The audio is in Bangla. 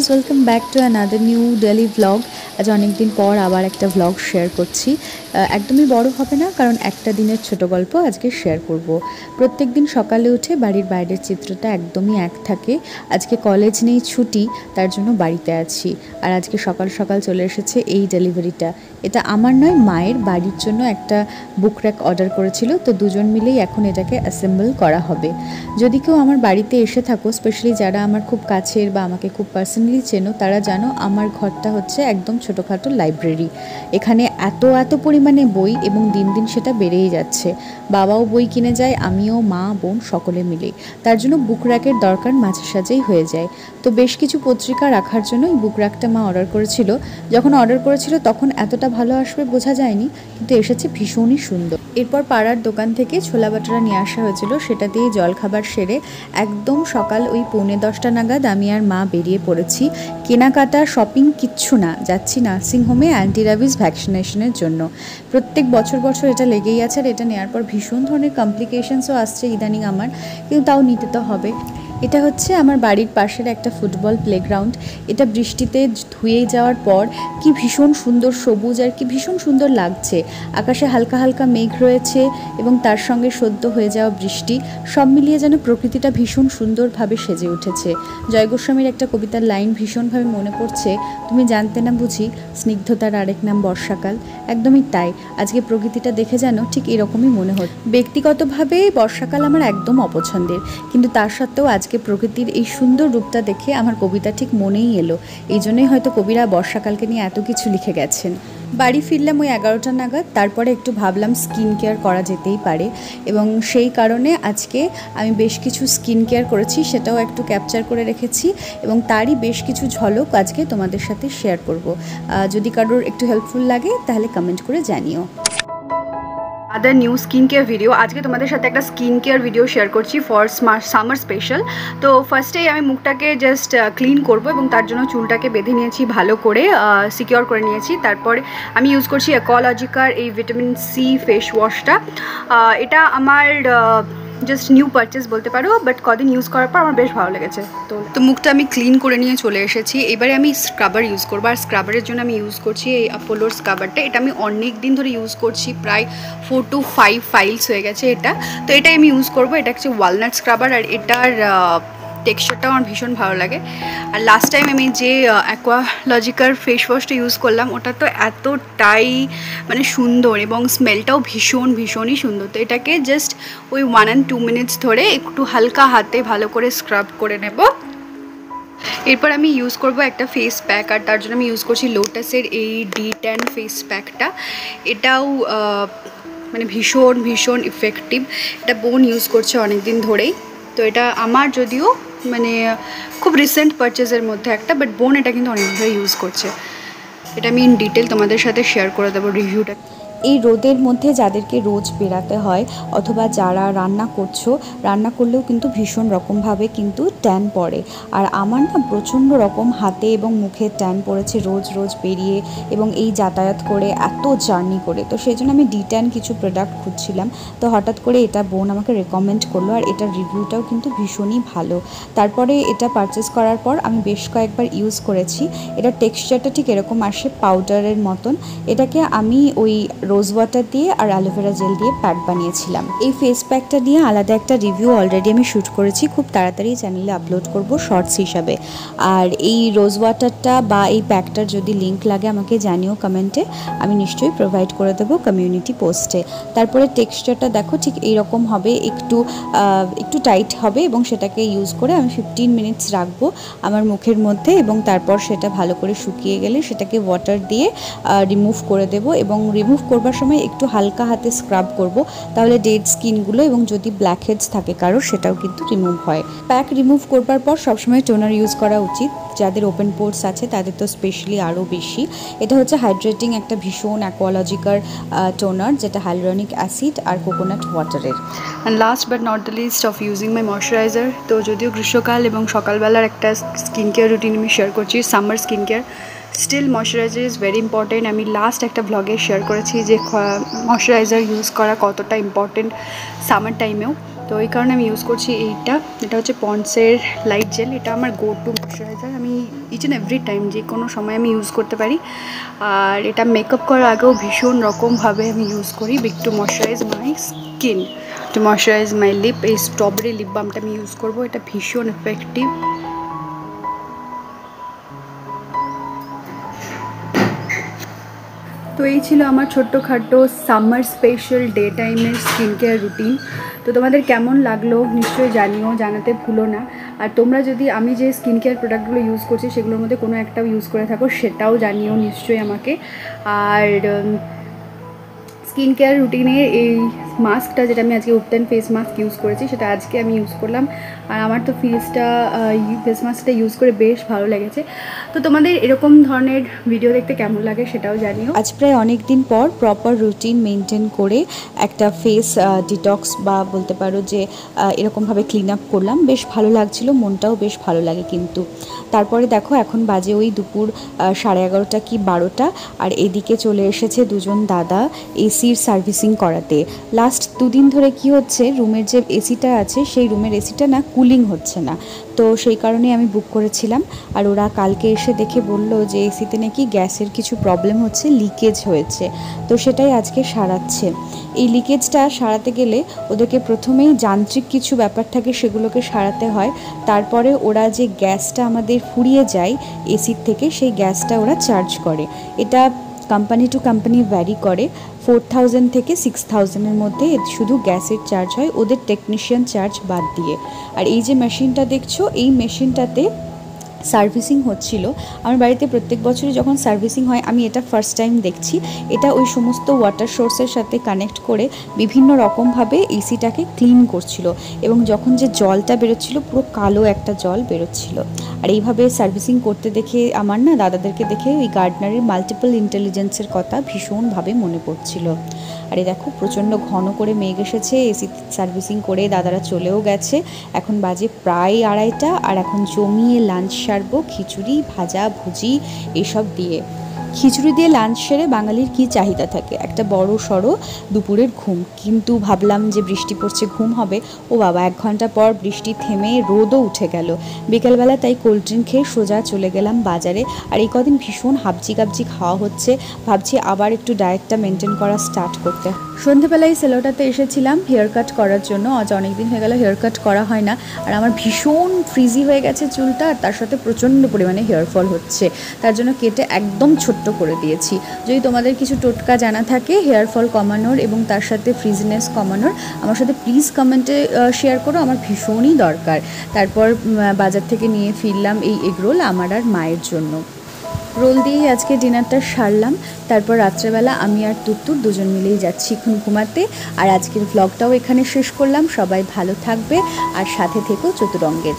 Welcome back to another new daily vlog. আজ অনেক দিন পর আবার একটা ভ্লগ শেয়ার করছি। একদমই বড় হবে না, কারণ একটা দিনের ছোট গল্প আজকে শেয়ার করব। প্রত্যেক দিন সকালে উঠে বাড়ির বাইরের চিত্রটা একদমই এক থাকে। আজকে কলেজ নেই, ছুটি, তার জন্য বাড়িতে আছি। আর আজকে সকাল সকাল চলে এসেছে এই ডেলিভারিটা। এটা আমার নয়, মায়ের বাড়ির জন্য একটা বুক র্যাক অর্ডার করেছিল, তো দুজন মিলেই এখন এটাকে অ্যাসেম্বল করা হবে। যদি কেউ আমার বাড়িতে এসে থাকো, স্পেশালি যারা আমার খুব কাছের বা আমাকে খুব পার্সোনালি চেনো, তারা জানো আমার ঘরটা হচ্ছে একদম ছোটোখাটো লাইব্রেরি। এখানে এত পরিমাণে বই, এবং দিন দিন সেটা বেড়েই যাচ্ছে। বাবাও বই কিনে যায়, আমিও, মা, বোন সকলে মিলে। তার জন্য বুক র্যাকের দরকার মাঝে সাঝেই হয়ে যায়। তো বেশ কিছু পত্রিকা রাখার জন্য এই বুক র্যাকটা মা অর্ডার করেছিল। যখন অর্ডার করেছিল তখন এতটা ভালো আসবে বোঝা যায়নি, কিন্তু এসেছে ভীষণই সুন্দর। এরপর পাড়ার দোকান থেকে ছোলা বাটারা নিয়ে আসা হয়েছিল, সেটা দিয়ে জলখাবার সেরে একদম সকাল ওই 9:45 নাগাদ আমি আর মা বেরিয়ে পড়েছি। কেনাকাটা, শপিং কিচ্ছু না, যাচ্ছি নার্সিংহোমে অ্যান্টি র্যাবিস ভ্যাকসিনেশনের জন্য। প্রত্যেক বছর এটা লেগেই আছে, আর এটা নেওয়ার পর ভীষণ ধরনের কমপ্লিকেশনসও আসছে ইদানিং আমার, কিন্তু তাও নিতে তো হবে। এটা হচ্ছে আমার বাড়ির পাশের একটা ফুটবল প্লেগ্রাউন্ড। এটা বৃষ্টিতে ধুয়ে যাওয়ার পর কি ভীষণ সুন্দর সবুজ, আর কি ভীষণ সুন্দর লাগছে। আকাশে হালকা হালকা মেঘ রয়েছে, এবং তার সঙ্গে সদ্য হয়ে যাওয়া বৃষ্টি, সব মিলিয়ে যেন প্রকৃতিটা ভীষণ সুন্দরভাবে সেজে উঠেছে। জয় গোস্বামীর একটা কবিতার লাইন ভীষণভাবে মনে পড়ছে, তুমি জানতে না বুঝি স্নিগ্ধতার আরেক নাম বর্ষাকাল। একদমই তাই, আজকে প্রকৃতিটা দেখে যেন ঠিক এরকমই মনে হচ্ছে। ব্যক্তিগতভাবে বর্ষাকাল আমার একদম অপছন্দের, কিন্তু তার সত্ত্বেও আজকে প্রকৃতির এই সুন্দর রূপটা দেখে আমার কবিতা ঠিক মনেই এলো। এই জন্যই হয়তো কবিরা বর্ষাকালকে নিয়ে এত কিছু লিখে গেছেন। বাড়ি ফিরলাম ওই 11টা নাগাদ। তারপরে একটু ভাবলাম স্কিন কেয়ার করা যেতেই পারে, এবং সেই কারণে আজকে আমি বেশ কিছু স্কিন কেয়ার করেছি, সেটাও একটু ক্যাপচার করে রেখেছি, এবং তারই বেশ কিছু ঝলক আজকে তোমাদের সাথে শেয়ার করব। যদি কারোর একটু হেল্পফুল লাগে তাহলে কমেন্ট করে জানিও। আদার নিউ স্কিন কেয়ার ভিডিও। আজকে তোমাদের সাথে একটা স্কিন কেয়ার ভিডিও শেয়ার করছি ফর সামার স্পেশাল। তো ফার্স্টেই আমি মুখটাকে জাস্ট ক্লিন করব, এবং তার জন্য চুলটাকে বেঁধে নিয়েছি ভালো করে, সিকিওর করে নিয়েছি। তারপরে আমি ইউজ করছি অ্যাকোয়ালজিকার এই ভিটামিন সি ফেস ওয়াশটা। এটা আমার জাস্ট নিউ পারচেস বলতে পারো, বাট কদিন ইউজ করার পর আমার বেশ ভালো লেগেছে। তো মুখটা আমি ক্লিন করে নিয়ে চলে এসেছি। এবারে আমি স্ক্রাবার ইউজ করবো, আর স্ক্রাবারের জন্য আমি ইউজ করছি এই অ্যাপোলোর স্ক্রাবারটা। এটা আমি অনেক দিন ধরে ইউজ করছি, প্রায় 4 to 5 ফাইলস হয়ে গেছে এটা। তো এটাই আমি ইউজ করবো। এটা হচ্ছে ওয়ালনাট স্ক্রাবার, আর এটার টেক্সচারটাও আমার ভীষণ ভালো লাগে। আর লাস্ট টাইম আমি যে অ্যাকোয়ালজিকার ফেস ওয়াশটা ইউজ করলাম, ওটা তো এতটাই মানে সুন্দর, এবং স্মেলটাও ভীষণই সুন্দর। তো এটাকে জাস্ট ওই 1 and 2 মিনিটস ধরে একটু হালকা হাতে ভালো করে স্ক্রাব করে নেব। এরপর আমি ইউজ করব একটা ফেস প্যাক, আর তার জন্য আমি ইউজ করছি লোটাসের এই D10 ফেস প্যাকটা। এটাও মানে ভীষণ ইফেক্টিভ। এটা বোন ইউজ করছে অনেক দিন ধরেই। তো এটা আমার যদিও মানে খুব রিসেন্ট পারচেজের মধ্যে একটা, বাট বোন এটা কিন্তু অনেক ধরে ইউজ করছে। এটা আমি ইন ডিটেল তোমাদের সাথে শেয়ার করে দেবো রিভিউটা। এই রোদের মধ্যে যাদেরকে রোজ বেরাতে হয়, অথবা যারা রান্না করছো, রান্না করলেও কিন্তু ভীষণ রকমভাবে কিন্তু ট্যান পড়ে। আর আমার না প্রচণ্ড রকম হাতে এবং মুখে ট্যান পড়েছে রোজ বেরিয়ে, এবং এই যাতায়াত করে, এত জার্নি করে। তো সেই জন্য আমি D10 কিছু প্রোডাক্ট খুঁজছিলাম, তো হঠাৎ করে এটা বোন আমাকে রেকমেন্ড করলো, আর এটার রিভিউটাও কিন্তু ভীষণই ভালো। তারপরে এটা পারচেস করার পর আমি বেশ কয়েকবার ইউজ করেছি। এটার টেক্সচারটা ঠিক এরকম আসে, পাউডারের মতন। এটাকে আমি ওই রোজ ওয়াটার দিয়ে আর অ্যালোভেরা জেল দিয়ে প্যাক বানিয়েছিলাম। এই ফেস প্যাকটা নিয়ে আলাদা একটা রিভিউ অলরেডি আমি শ্যুট করেছি, খুব তাড়াতাড়ি চ্যানেলে আপলোড করব শর্টস হিসাবে। আর এই রোজ ওয়াটারটা বা এই প্যাকটার যদি লিঙ্ক লাগে আমাকে জানিও কমেন্টে, আমি নিশ্চয়ই প্রোভাইড করে দেবো কমিউনিটি পোস্টে। তারপরে টেক্সচারটা দেখো ঠিক এইরকম হবে, একটু টাইট হবে, এবং সেটাকে ইউজ করে আমি 15 মিনিটস রাখবো আমার মুখের মধ্যে, এবং তারপর সেটা ভালো করে শুকিয়ে গেলে সেটাকে ওয়াটার দিয়ে রিমুভ করে দেবো। এবং রিমুভ করবার সময় একটু হালকা হাতে স্ক্রাব করব, তাহলে ডেড স্কিনগুলো এবং যদি ব্ল্যাক হেডস থাকে কারোর, সেটাও কিন্তু রিমুভ হয়। প্যাক রিমুভ করবার পর সবসময় টোনার ইউজ করা উচিত। যাদের ওপেন পোর্স আছে তাদের তো স্পেশালি আরও বেশি। এটা হচ্ছে হাইড্রেটিং একটা ভীষণ অ্যাকোয়ালজিকার টোনার, যেটা হাইলুরনিক অ্যাসিড আর কোকোনাট ওয়াটারের। And last but not the least of using my moisturiser. তো যদিও গ্রীষ্মকাল এবং সকালবেলার একটা স্কিন কেয়ার রুটিন আমি শেয়ার করছি, summer skin care, still moisturiser is very important. আমি লাস্ট একটা ব্লগে শেয়ার করেছি যে ময়শ্চারাইজার ইউজ করা কতটা ইম্পর্টেন্ট সামার টাইমেও। তো এই কারণে আমি ইউজ করছি এটা হচ্ছে পন্ডসের লাইট জেল। এটা আমার গো টু ময়শ্চারাইজার, আমি ইচ অ্যান্ড এভরি টাইম যে কোনো সময় আমি ইউজ করতে পারি। আর এটা মেকআপ করার আগেও ভীষণ রকমভাবে আমি ইউজ করি to moisturise my skin, to moisturise my lip. এই স্ট্রবেরি লিপ বামটা আমি ইউজ করবো, এটা ভীষণ এফেক্টিভ। তো এই ছিল আমার ছোট্টখাটো সামার স্পেশাল ডে টাইমের স্কিন কেয়ার রুটিন। তো তোমাদের কেমন লাগলো নিশ্চয়ই জানিও, জানাতে ভুলো না। আর তোমরা যদি আমি যে স্কিন কেয়ার প্রোডাক্টগুলো ইউজ করছি সেগুলোর মধ্যে কোনো একটাও ইউজ করে থাকো সেটাও জানিও নিশ্চয়ই আমাকে। আর স্কিন কেয়ার রুটিনের এই মাস্কটা যেটা আমি আজকে উপটেন ফেস মাস্ক ইউজ করেছি সেটা আজকে আমি ইউজ করলাম। আর আমার তো ফেস মাস্কটা ইউজ করে বেশ ভালো লেগেছে। তো তোমাদের এরকম ধরনের ভিডিও দেখতে কেমন লাগে সেটাও জানিও। আজ প্রায় অনেক দিন পর প্রপার রুটিন মেনটেন করে একটা ফেস ডিটক্স বা বলতে পারো যে এরকমভাবে ক্লিন আপ করলাম, বেশ ভালো লাগছিল, মনটাও বেশ ভালো লাগে। কিন্তু তারপরে দেখো এখন বাজে ওই দুপুর 11:30 কি 12টা, আর এদিকে চলে এসেছে দুজন দাদা এসির সার্ভিসিং করাতে। লাস্ট 2 দিন ধরে কি হচ্ছে, রুমের যে এসিটা আছে সেই রুমের এসিটা না কুলিং হচ্ছে না, তো সেই কারণে আমি বুক করেছিলাম। আর ওরা কালকে এসে দেখে বলল যে এসিতে নাকি গ্যাসের কিছু প্রবলেম হচ্ছে, লিকেজ হয়েছে, তো সেটাই আজকে সারাচ্ছে। এই লিকেজটা সারাতে গেলে ওদেরকে প্রথমেই যান্ত্রিক কিছু ব্যাপার থাকে সেগুলোকে সারাতে হয়, তারপরে ওরা যে গ্যাসটা আমাদের ফুরিয়ে যায় এসির থেকে সেই গ্যাসটা ওরা চার্জ করে। এটা কোম্পানি টু কোম্পানি ভ্যারি করে, 4000 থেকে 6000-এর মধ্যে শুধু গ্যাসের চার্জ হয়, ওদের টেকনিশিয়ান চার্জ বাদ দিয়ে। আর এই যে মেশিনটা দেখছো, এই মেশিনটাতে সার্ভিসিং হচ্ছিল আমার বাড়িতে প্রত্যেক বছরই যখন সার্ভিসিং হয়, আমি এটা ফার্স্ট টাইম দেখছি। এটা ওই সমস্ত ওয়াটার সোর্সের সাথে কানেক্ট করে বিভিন্ন রকমভাবে এসিটাকে ক্লিন করছিল, এবং যখন যে জলটা বেরোচ্ছিল পুরো কালো একটা জল বেরোচ্ছিল। আর এইভাবে সার্ভিসিং করতে দেখে আমার না দাদাদেরকে দেখে ওই গার্ডনারের মাল্টিপল ইন্টেলিজেন্সের কথা ভীষণভাবে মনে পড়ছিল। আর এই দেখো প্রচণ্ড ঘন করে মেঘ এসেছে, এসি সার্ভিসিং করে দাদারা চলেও গেছে। এখন বাজে প্রায় 2:30, আর এখন জমিয়ে লাঞ্চ সারবো, খিচুড়ি ভাজা ভুজি এসব দিয়ে। খিচুড়ি দিয়ে লাঞ্চ সেরে বাঙালির কী চাহিদা থাকে, একটা বড় সড়ো দুপুরের ঘুম। কিন্তু ভাবলাম যে বৃষ্টি পড়ছে, ঘুম হবে, ও বাবা 1 ঘন্টা পর বৃষ্টি থেমে রোদও উঠে গেল। বিকেলবেলা তাই কোল্ড ড্রিঙ্ক খেয়ে সোজা চলে গেলাম বাজারে। আর এই কদিন ভীষণ হাবজি কাবজি খাওয়া হচ্ছে, ভাবছি আবার একটু ডায়েটটা মেনটেন করা স্টার্ট করতে। সন্ধ্যেবেলায় সেলোটাতে এসেছিলাম হেয়ার কাট করার জন্য, আজ অনেক দিন হয়ে গেল হেয়ার কাট করা হয় না। আর আমার ভীষণ ফ্রিজি হয়ে গেছে চুলটা, আর তার সাথে প্রচণ্ড পরিমাণে হেয়ার ফল হচ্ছে, তার জন্য কেটে একদম ছোট্ট করে দিয়েছি। যদি তোমাদের কিছু টোটকা জানা থাকে হেয়ার ফল কমানোর এবং তার সাথে ফ্রিজিনেস কমানোর, আমার সাথে প্লিজ কমেন্টে শেয়ার করো, আমার ভীষণই দরকার। তারপর বাজার থেকে নিয়ে ফিরলাম এই এগরোল আমার আর মায়ের জন্য। রোল দিয়েই আজকে ডিনারটা সারলাম। তারপর রাত্রেবেলা আমি আর তুত্তুর দুজন মিলেই যাচ্ছি এখন ঘুমাতে। আর আজকের ভ্লগটাও এখানে শেষ করলাম। সবাই ভালো থাকবে আর সাথে থেকো চতুরঙ্গের।